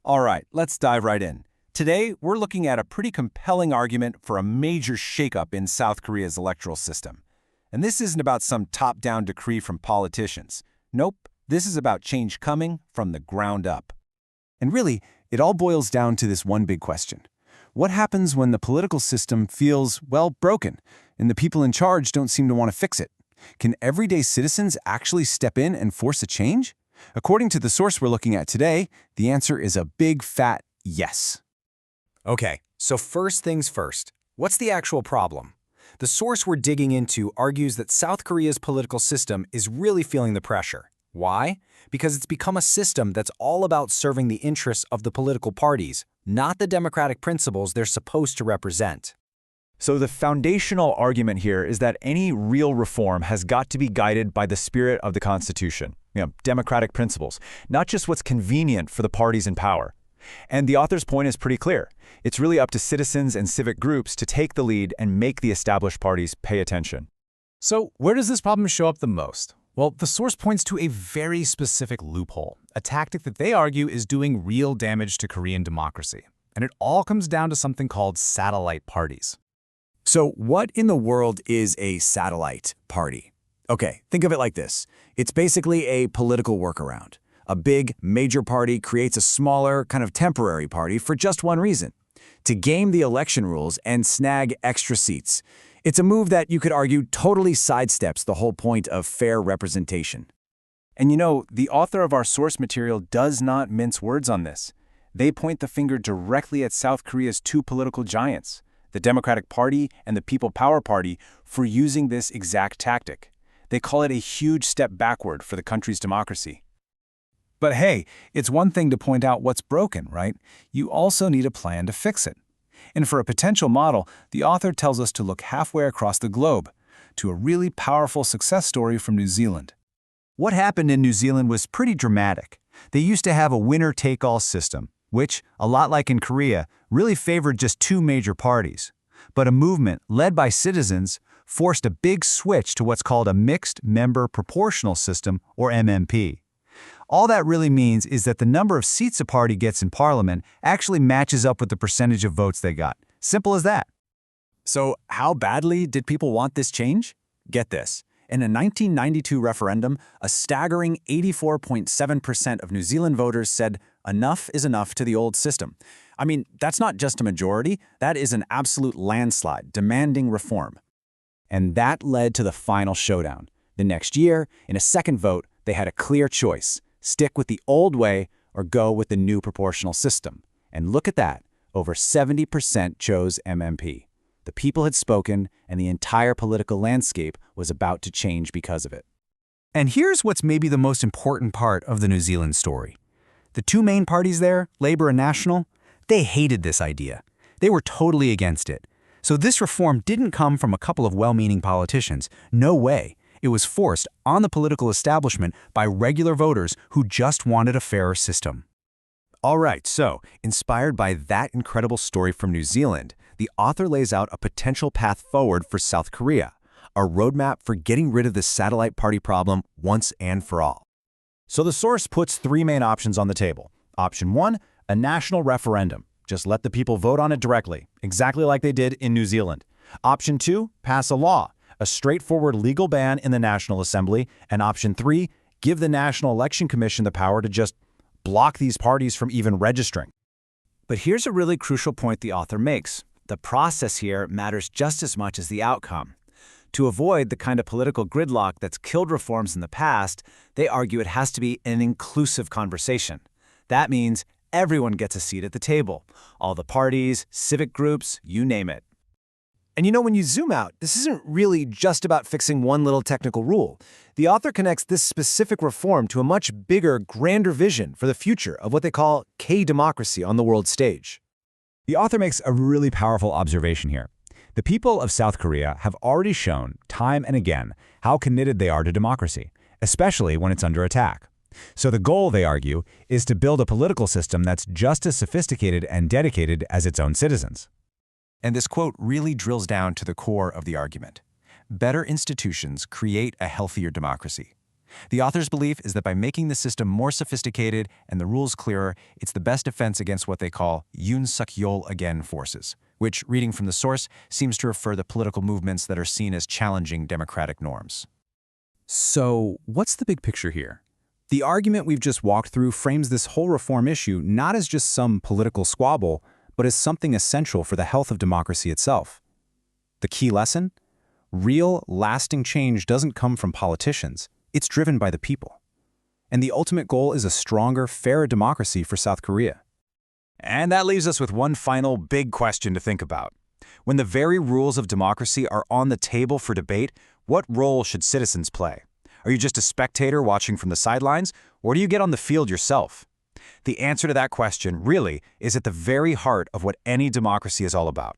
All right, let's dive right in. Today, we're looking at a pretty compelling argument for a major shakeup in South Korea's electoral system. And this isn't about some top-down decree from politicians. Nope, this is about change coming from the ground up. And really, it all boils down to this one big question. What happens when the political system feels, well, broken, and the people in charge don't seem to want to fix it? Can everyday citizens actually step in and force a change? According to the source we're looking at today, the answer is a big, fat yes. Okay, so first things first. What's the actual problem? The source we're digging into argues that South Korea's political system is really feeling the pressure. Why? Because it's become a system that's all about serving the interests of the political parties, not the democratic principles they're supposed to represent. So the foundational argument here is that any real reform has got to be guided by the spirit of the Constitution, democratic principles, not just what's convenient for the parties in power. And the author's point is pretty clear. It's really up to citizens and civic groups to take the lead and make the established parties pay attention. So where does this problem show up the most? Well, the source points to a very specific loophole, a tactic that they argue is doing real damage to Korean democracy. And it all comes down to something called satellite parties. So what in the world is a satellite party? Okay, think of it like this. It's basically a political workaround. A big, major party creates a smaller, kind of temporary party for just one reason: to game the election rules and snag extra seats. It's a move that you could argue totally sidesteps the whole point of fair representation. And you know, the author of our source material does not mince words on this. They point the finger directly at South Korea's two political giants, the Democratic Party and the People Power Party, for using this exact tactic. They call it a huge step backward for the country's democracy. But hey, it's one thing to point out what's broken, right? You also need a plan to fix it. And for a potential model, the author tells us to look halfway across the globe, to a really powerful success story from New Zealand. What happened in New Zealand was pretty dramatic. They used to have a winner-take-all system, which, a lot like in Korea, really favored just two major parties. But a movement led by citizens forced a big switch to what's called a mixed-member proportional system, or MMP. All that really means is that the number of seats a party gets in parliament actually matches up with the percentage of votes they got. Simple as that. So how badly did people want this change? Get this. In a 1992 referendum, a staggering 84.7% of New Zealand voters said enough is enough to the old system. I mean, that's not just a majority, that is an absolute landslide demanding reform. And that led to the final showdown. The next year, in a second vote, they had a clear choice: stick with the old way or go with the new proportional system. And look at that, over 70% chose MMP. The people had spoken, and the entire political landscape was about to change because of it. And here's what's maybe the most important part of the New Zealand story. The two main parties there, Labour and National, they hated this idea. They were totally against it. So this reform didn't come from a couple of well-meaning politicians. No way. It was forced on the political establishment by regular voters who just wanted a fairer system. All right, so, inspired by that incredible story from New Zealand, the author lays out a potential path forward for South Korea, a roadmap for getting rid of the satellite party problem once and for all. So the source puts three main options on the table. Option 1, a national referendum. Just let the people vote on it directly, exactly like they did in New Zealand. Option 2, pass a law, a straightforward legal ban in the National Assembly. And option 3, give the National Election Commission the power to just block these parties from even registering. But here's a really crucial point the author makes. The process here matters just as much as the outcome. To avoid the kind of political gridlock that's killed reforms in the past, they argue it has to be an inclusive conversation. That means everyone gets a seat at the table. All the parties, civic groups, you name it. And you know, when you zoom out, this isn't really just about fixing one little technical rule. The author connects this specific reform to a much bigger, grander vision for the future of what they call K-democracy on the world stage. The author makes a really powerful observation here. The people of South Korea have already shown, time and again, how committed they are to democracy, especially when it's under attack. So the goal, they argue, is to build a political system that's just as sophisticated and dedicated as its own citizens. And this quote really drills down to the core of the argument. Better institutions create a healthier democracy. The author's belief is that by making the system more sophisticated and the rules clearer, it's the best defense against what they call Yoon Suk-yeol again forces, which, reading from the source, seems to refer to political movements that are seen as challenging democratic norms. So, what's the big picture here? The argument we've just walked through frames this whole reform issue not as just some political squabble, but as something essential for the health of democracy itself. The key lesson? Real, lasting change doesn't come from politicians. It's driven by the people. And the ultimate goal is a stronger, fairer democracy for South Korea. And that leaves us with one final big question to think about. When the very rules of democracy are on the table for debate, what role should citizens play? Are you just a spectator watching from the sidelines, or do you get on the field yourself? The answer to that question, really, is at the very heart of what any democracy is all about.